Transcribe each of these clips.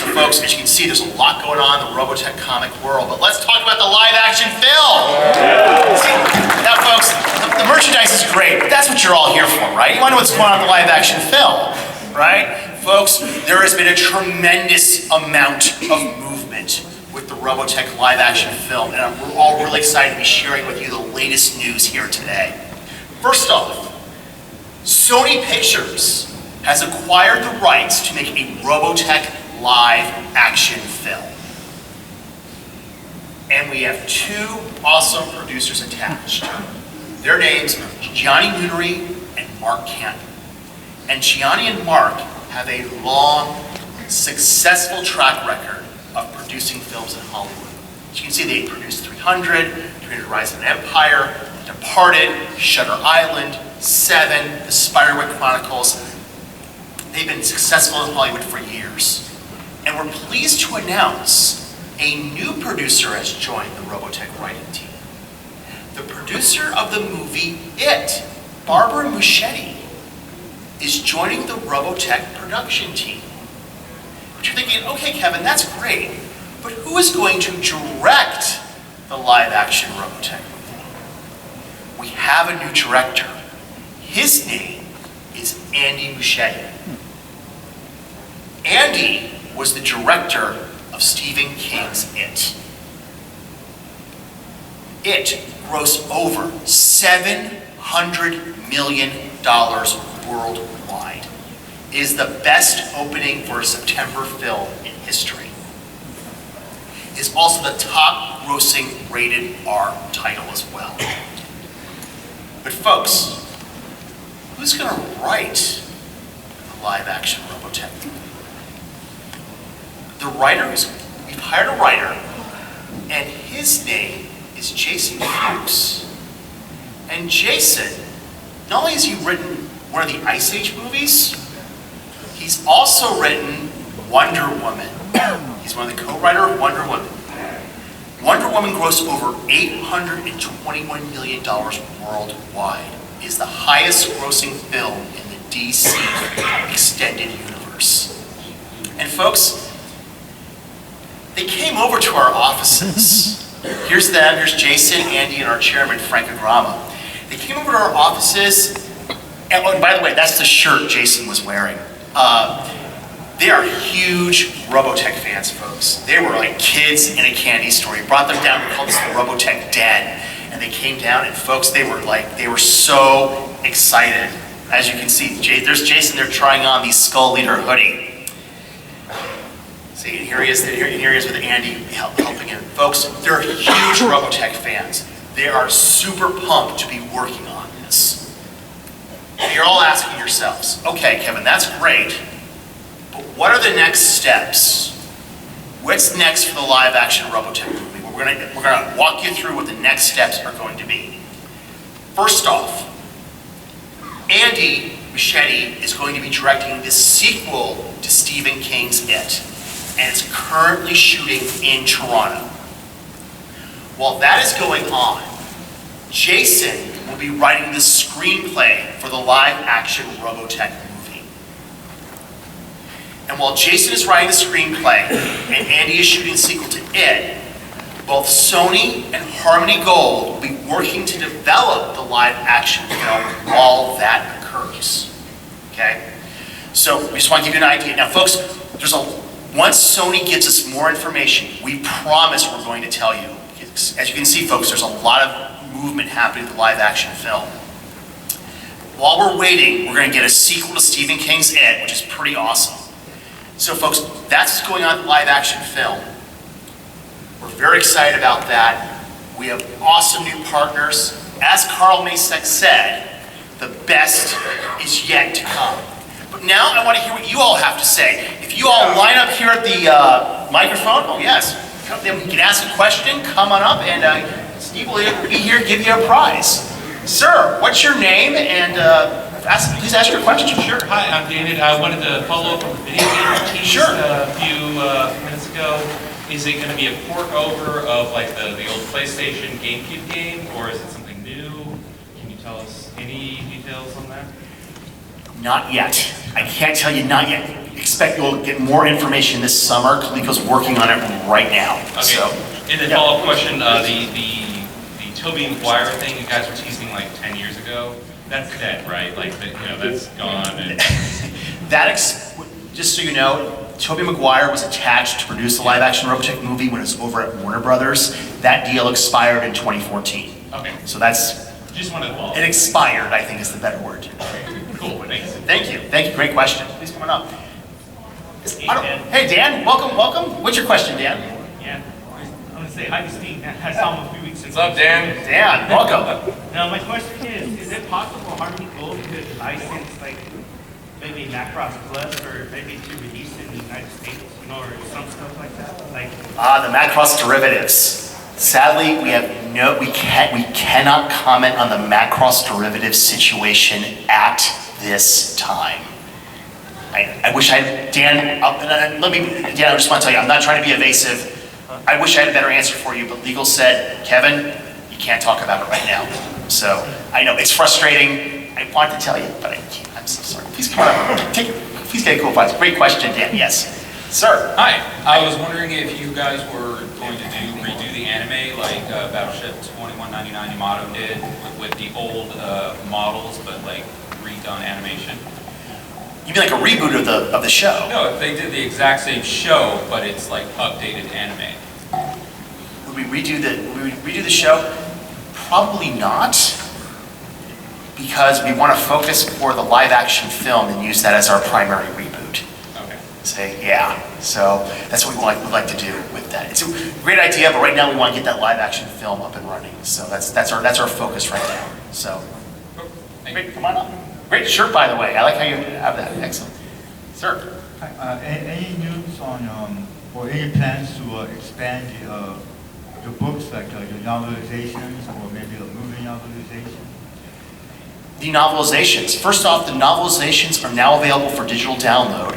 So folks, as you can see, there's a lot going on in the Robotech comic world, but let's talk about the live action film. See, now folks, the merchandise is great, but that's what you're all here for, right? You want to know what's going on in the live action film, right? Folks, there has been a tremendous amount of movement with the Robotech live action film, and we're all really excited to be sharing with you the latest news here today. First off, Sony Pictures has acquired the rights to make a Robotech live action film. And we have two awesome producers attached. Their names are Gianni Nunari and Mark Camp. And Gianni and Mark have a long, successful track record of producing films in Hollywood. As you can see, they produced 300, 300 Rise of an Empire, Departed, Shutter Island, Seven, The Spiderwick Chronicles. They've been successful in Hollywood for years. And we're pleased to announce a new producer has joined the Robotech writing team. The producer of the movie It, Barbara Muschetti, is joining the Robotech production team. But you're thinking, okay, Kevin, that's great, but who is going to direct the live-action Robotech movie? We have a new director. His name is Andy Muschietti. Andy was the director of Stephen King's It. It grossed over $700 million worldwide. It is the best opening for a September film in history. It is also the top grossing rated R title as well. But folks, who's going to write the live action Robotech movie? The writer we've hired a writer, and his name is Jason Fuchs. And Jason, not only has he written one of the Ice Age movies, he's also written Wonder Woman. He's one of the co-writers of Wonder Woman. Wonder Woman grossed over $821 million worldwide. It is the highest grossing film in the DC extended universe. And folks, they came over to our offices. Here's them, here's Jason, Andy, and our chairman, Frank Agrama. They came over to our offices, and oh, by the way, that's the shirt Jason was wearing. They are huge Robotech fans, folks. They were like kids in a candy store. We brought them down, we called this the Robotech Den, and they came down, and folks, they were so excited. As you can see, there's Jason there trying on the Skull Leader hoodie. See, and here he is with Andy helping him. Folks, they're huge Robotech fans. They are super pumped to be working on this. And you're all asking yourselves, okay, Kevin, that's great, but what are the next steps? What's next for the live action Robotech movie? We're gonna walk you through what the next steps are going to be. First off, Andy Muschietti is going to be directing the sequel to Stephen King's It, and it's currently shooting in Toronto. While that is going on, Jason will be writing the screenplay for the live-action Robotech movie. And while Jason is writing the screenplay and Andy is shooting the sequel to It, both Sony and Harmony Gold will be working to develop the live-action film while that occurs. Okay? So we just want to give you an idea. Now, folks, once Sony gives us more information, we promise we're going to tell you. As you can see, folks, there's a lot of movement happening with the live-action film. While we're waiting, we're going to get a sequel to Stephen King's It, which is pretty awesome. So, folks, that's what's going on with the live-action film. We're very excited about that. We have awesome new partners. As Carl Masek said, the best is yet to come. But now I want to hear what you all have to say. If you all line up here at the microphone, oh yes, then we can ask a question, come on up, and Steve will be here to give you a prize. Sir, what's your name, and please ask your question. Sure. Hi, I'm David. I wanted to follow up on the video game tease Sure. A few minutes ago. Is it going to be a port over of like the old PlayStation GameCube game, or is it something new? Can you tell us any details on that? Not yet. I can't tell you not yet. expect you'll get more information this summer. Kaleiko's working on it right now. Okay. So, And then follow-up question, the Tobey Maguire thing you guys were teasing like 10 years ago, that's dead, right? Like, that's gone. And... just so you know, Tobey Maguire was attached to produce the live-action Robotech movie when it was over at Warner Brothers. That deal expired in 2014. Okay. So that's... Just wanted to follow. It expired, I think is the better word. Cool, thanks. Thank you. Thank you. Great question. Please come on up. Hey, Dan. Hey, Dan. Welcome. What's your question, Dan? Yeah. I'm going to say hi to Steve. I saw him a few weeks ago. What's up, Dan? Dan, welcome. Now, my question is it possible Harmony Gold could license, like, maybe Macross Plus or maybe to release in the United States, or some stuff like that? Like, The Macross derivatives. Sadly, we cannot comment on the Macross derivatives situation at this time. I wish I had, Dan, Dan, I just want to tell you, I'm not trying to be evasive. I wish I had a better answer for you, but legal said, Kevin, you can't talk about it right now. So, I know, it's frustrating. I want to tell you, but I can't. I'm so sorry. Please come on up. Please get a cool prize. Great question, Dan. Yes. Sir. Hi. I was wondering if you guys were going to redo the anime like Battleship 2199 Yamato did with the old models, but like redone animation. You mean like a reboot of the show? No, they did the exact same show, but it's like updated anime. Would we redo the show? Probably not, because we want to focus for the live action film and use that as our primary reboot. Okay. Say, yeah. So that's what we'd like to do with that. It's a great idea, but right now we want to get that live action film up and running. So that's our focus right now. So great, come on up. Great shirt, by the way. I like how you have that. Excellent. Sir. Any news on, or any plans to expand the books, like the novelizations, or maybe a movie novelization? The novelizations. First off, the novelizations are now available for digital download.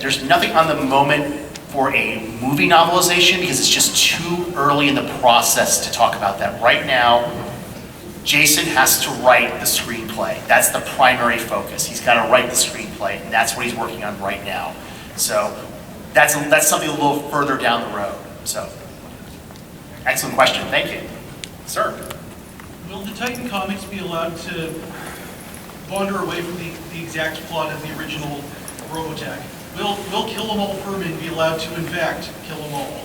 There's nothing on the moment for a movie novelization because it's just too early in the process to talk about that. Right now, Jason has to write the screenplay. That's the primary focus. He's got to write the screenplay, and that's what he's working on right now. So that's something a little further down the road. So, excellent question. Thank you. Sir. Will the Titan comics be allowed to wander away from the exact plot of the original Robotech? Will Kill 'Em All Furman be allowed to, in fact, kill 'em all?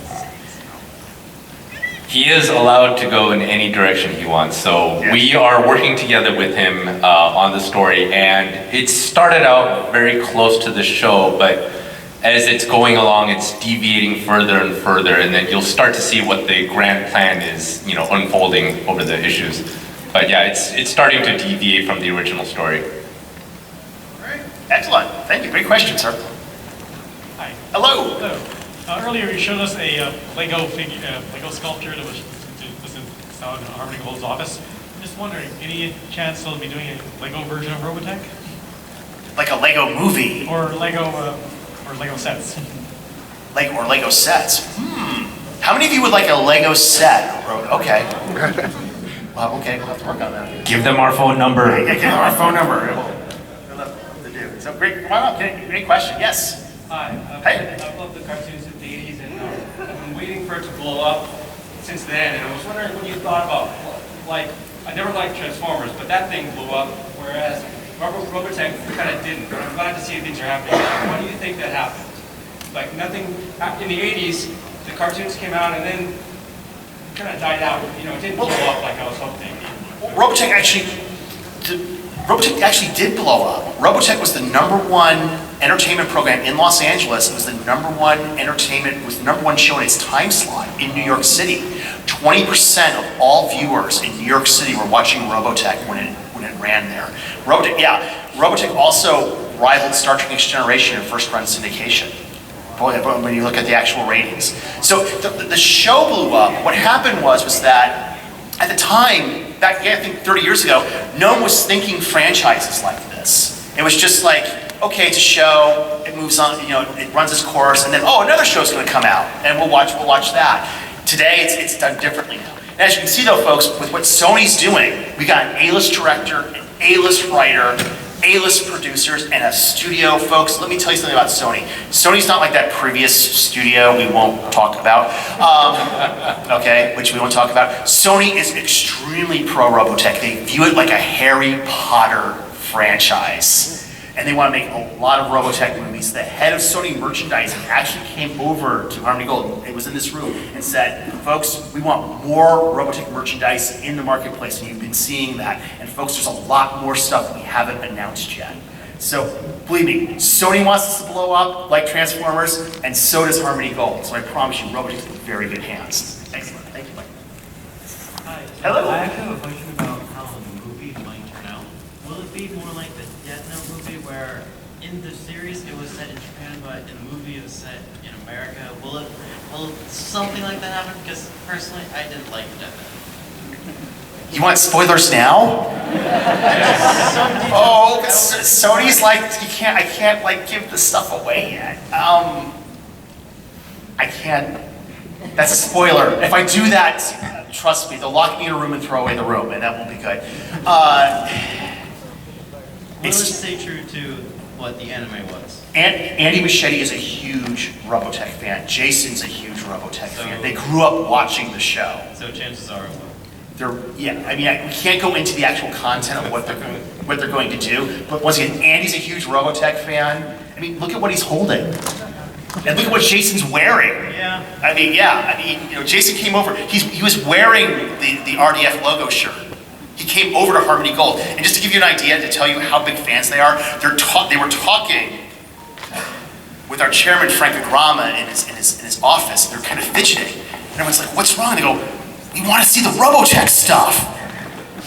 He is allowed to go in any direction he wants. So we are working together with him on the story, and it started out very close to the show, but as it's going along, it's deviating further and further, and then you'll start to see what the grand plan is, unfolding over the issues. But yeah, it's starting to deviate from the original story. Great. Excellent. Thank you. Great question, sir. Hi. Hello. Hello. Earlier you showed us a Lego sculpture that was in Harmony Gold's office. I'm just wondering, any chance they'll be doing a Lego version of Robotech? Like a Lego movie? Or Lego sets? Lego sets. How many of you would like a Lego set? Okay. Well, okay, we'll have to work on that. Give them our phone number. Yeah, give them our phone number. We'll have to do. So great, come on up. Great question. Yes. Hi, Hey. I've loved the cartoons of the 80s, and I've been waiting for it to blow up since then, and I was wondering what you thought about, like, I never liked Transformers, but that thing blew up, whereas Robotech kind of didn't. I'm glad to see things are happening now. Why do you think that happened? Like, nothing, in the 80s, the cartoons came out and then kind of died out. It didn't blow up like I was hoping. Robotech actually did blow up. Robotech was the #1 entertainment program in Los Angeles. It was the #1 show in its time slot in New York City. 20% of all viewers in New York City were watching Robotech when it ran there. Robotech also rivaled Star Trek Next Generation in first run syndication. When you look at the actual ratings. So the show blew up. What happened was that at the time, back I think 30 years ago, no one was thinking franchises like this. It was just like, okay, it's a show, it moves on, it runs its course, and then, another show's gonna come out, and we'll watch that. Today, it's done differently now. And as you can see though, folks, with what Sony's doing, we got an A-list director, an A-list writer, A-list producers and a studio. Folks, let me tell you something about Sony. Sony's not like that previous studio we won't talk about, okay, which we won't talk about. Sony is extremely pro-Robotech. They view it like a Harry Potter franchise. And they want to make a lot of Robotech movies. The head of Sony merchandising actually came over to Harmony Gold, it was in this room, and said, folks, we want more Robotech merchandise in the marketplace, and you've been seeing that. And folks, there's a lot more stuff we haven't announced yet. So, believe me, Sony wants us to blow up like Transformers, and so does Harmony Gold. So I promise you, Robotech's in very good hands. Excellent, thank you, Mike. Hi. Hello. I actually have a question about how the movie might turn out. Will it be more like the Death Note movie where in the series it was set in Japan, but in the movie it was set in America? Will something like that happen? Because personally, I didn't like Death Note. You want spoilers now? Oh, but Sony's like, I can't like give the stuff away yet. I can't, that's a spoiler. If I do that, trust me, they'll lock me in a room and throw away the room, and that won't be good. Will it stay true to what the anime was? Andy Machete is a huge Robotech fan. Jason's a huge Robotech fan. They grew up watching the show. So chances are it will. Yeah, I mean, we can't go into the actual content of what they're going to do, but once again, Andy's a huge Robotech fan. I mean, look at what he's holding. And look at what Jason's wearing. Yeah. I mean, you know, Jason came over, he was wearing the RDF logo shirt. He came over to Harmony Gold. And just to give you an idea, to tell you how big fans they are, they were talking with our chairman, Frank Agrama, in his office. They're kind of fidgeting. And everyone's like, what's wrong? They go, we want to see the Robotech stuff.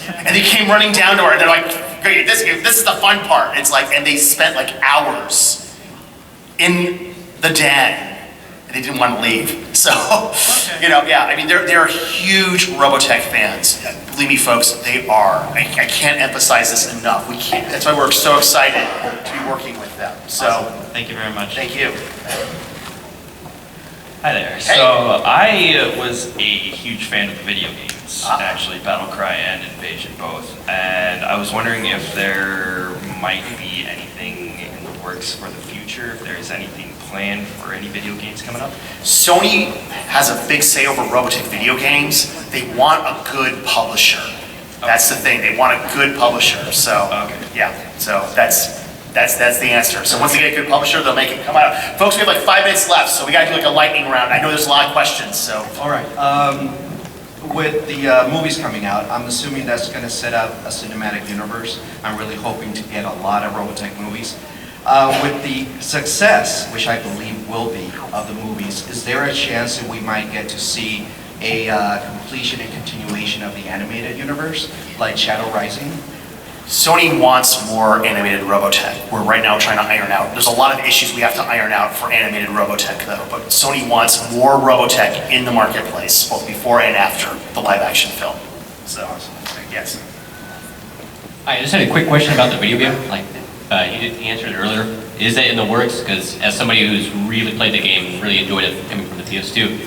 And they came running down to her, and they're like, great, this is the fun part. It's like, and they spent like hours in the den. They didn't want to leave. So, you know, yeah, I mean, they're huge Robotech fans. Believe me, folks, they are. I can't emphasize this enough. We can't. That's why we're so excited to be working with them. So, awesome. Thank you very much. Thank you. Hi there. So I was a huge fan of the video games, actually, Battlecry and Invasion both. And I was wondering if there might be anything in the works for the future, if there's anything planned for any video games coming up. Sony has a big say over Robotech video games. They want a good publisher. That's the thing. They want a good publisher. So, yeah. So that's the answer. So once they get a good publisher, they'll make it come out. Folks, we have like 5 minutes left, so we got to do like a lightning round. I know there's a lot of questions, so. All right. With the movies coming out, I'm assuming that's going to set up a cinematic universe. I'm really hoping to get a lot of Robotech movies. With the success, which I believe will be, of the movies, is there a chance that we might get to see a completion and continuation of the animated universe, like Shadow Rising? Sony wants more animated Robotech. We're right now trying to iron out. There's a lot of issues we have to iron out for animated Robotech though, but Sony wants more Robotech in the marketplace, both before and after the live action film. So, yes. I just had a quick question about the video game. Like, you didn't answer it earlier. Is that in the works? Because as somebody who's really played the game, really enjoyed it coming from the PS2,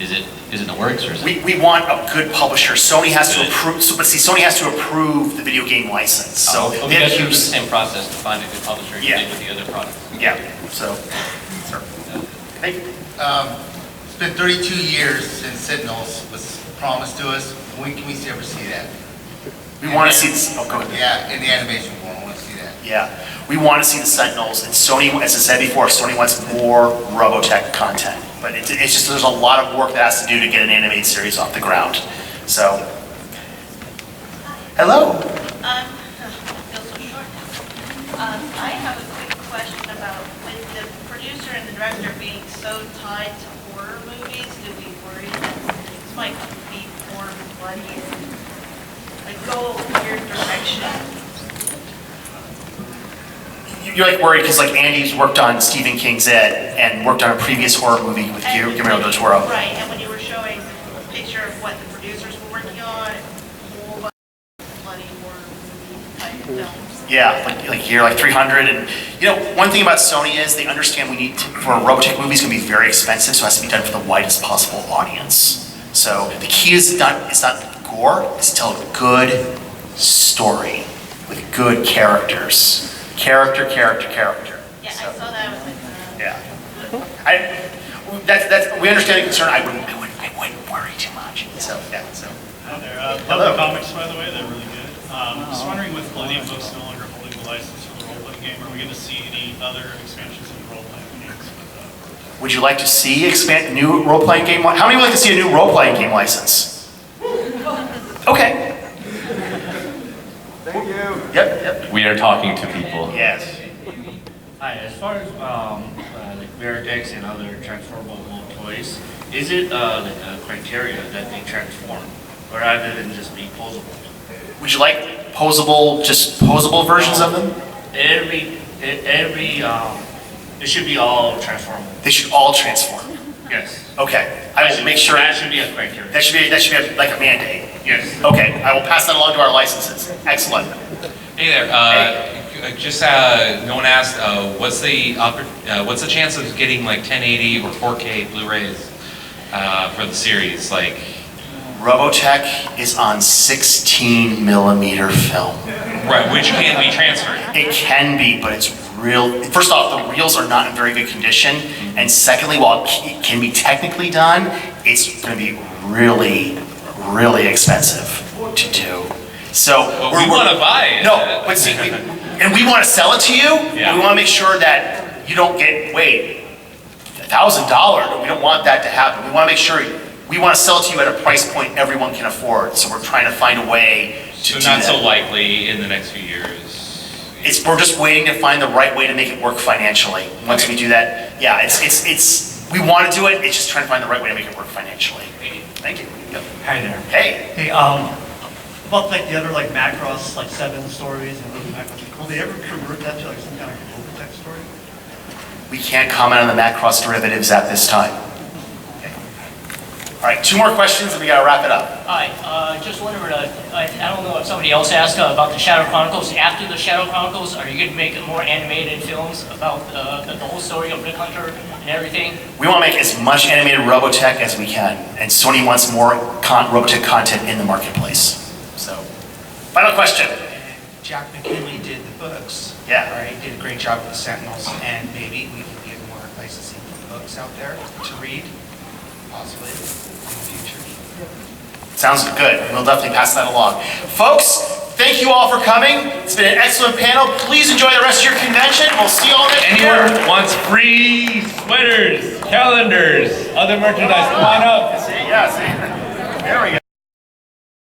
is it in the works, or is it? We want a good publisher. Sony has to approve, but see, Sony has to approve the video game license. So we have to use the same process to find a good publisher you did with the other products. Yeah. So, sir. Thank you. It's been 32 years since Sentinels was promised to us. When can we ever see that? We want to see this. Oh, go ahead. Yeah, in the animation form, I want to see that. Yeah, we want to see the Sentinels, and Sony, as I said before, Sony wants more Robotech content. But it's just, there's a lot of work that has to do to get an animated series off the ground. So, hello. I feel so short now. I have a quick question about, with the producer and the director being so tied to horror movies, do we worry that this might be more bloody and like go a weird direction? You're like worried because like Andy's worked on Stephen King's It and worked on a previous horror movie with Guillermo del Toro. Right, and when you were showing a picture of what the producers were working on, a whole bunch of bloody horror movie type films. Yeah, like year like 300, and you know one thing about Sony is they understand we need to, for Robotech movies can be very expensive, so it has to be done for the widest possible audience. So the key is not gore, it's to tell a good story. with good characters. Character. Yeah, I saw that, I was like, Yeah. We understand the concern. I wouldn't worry too much. So, yeah, so. Hi there. Hello. Love the comics, by the way. They're really good. Just wondering, with Millennium Books no longer holding the license for the role-playing game, are we going to see any other expansions of the role-playing games with Would you like to see new role-playing game? How many would like to see a new role-playing game license? Okay. Thank you. Yep. We are talking to people. Yes. Hi, as far as like Veritechs and other transformable toys, is it like a criteria that they transform, or rather than just be posable? Would you like posable versions of them? It should be all transformable. They should all transform. Yes. Okay. I will make sure. That should be a criteria. That should be like a mandate. Yes. Okay. I will pass that along to our licenses. Excellent. Hey there, just no one asked, what's the chance of getting like 1080 or 4K Blu-rays for the series? Like, Robotech is on 16 millimeter film. right, which can be transferred. It can be, but it's real. First off, the reels are not in very good condition, and secondly, while it can be technically done, it's going to be really, really expensive to do. So we want to buy it. No, but see, and we want to sell it to you. Yeah. We want to make sure that you don't get $1,000. We don't want that to happen. We want to make sure we want to sell it to you at a price point everyone can afford. So we're trying to find a way to So do not that. so likely in the next few years. We're just waiting to find the right way to make it work financially. Once we do that, yeah, we want to do it. It's just trying to find the right way to make it work financially. Thank you. Yep. Hi there. Hey. Hey, about like the other like Macross, like 7 stories and Ruby Macross, will they ever convert that to like some kind of ROBOTECH story? We can't comment on the Macross derivatives at this time. Okay. All right, 2 more questions and we gotta wrap it up. Hi, just wondering, I don't know if somebody else asked about the Shadow Chronicles. After the Shadow Chronicles, are you going to make more animated films about the whole story of Rick Hunter and everything? We want to make as much animated Robotech as we can, and Sony wants more Robotech content in the marketplace. So, final question. Jack McKinley did the books. Yeah. Right, did a great job with the Sentinels, and maybe we can get more licensing books out there to read, possibly in the future. Sounds good. We'll definitely pass that along. Folks, thank you all for coming. It's been an excellent panel. Please enjoy the rest of your convention. We'll see you all next year. Anyone wants free sweaters, calendars, other merchandise, come on up. See, yeah, see. There we go.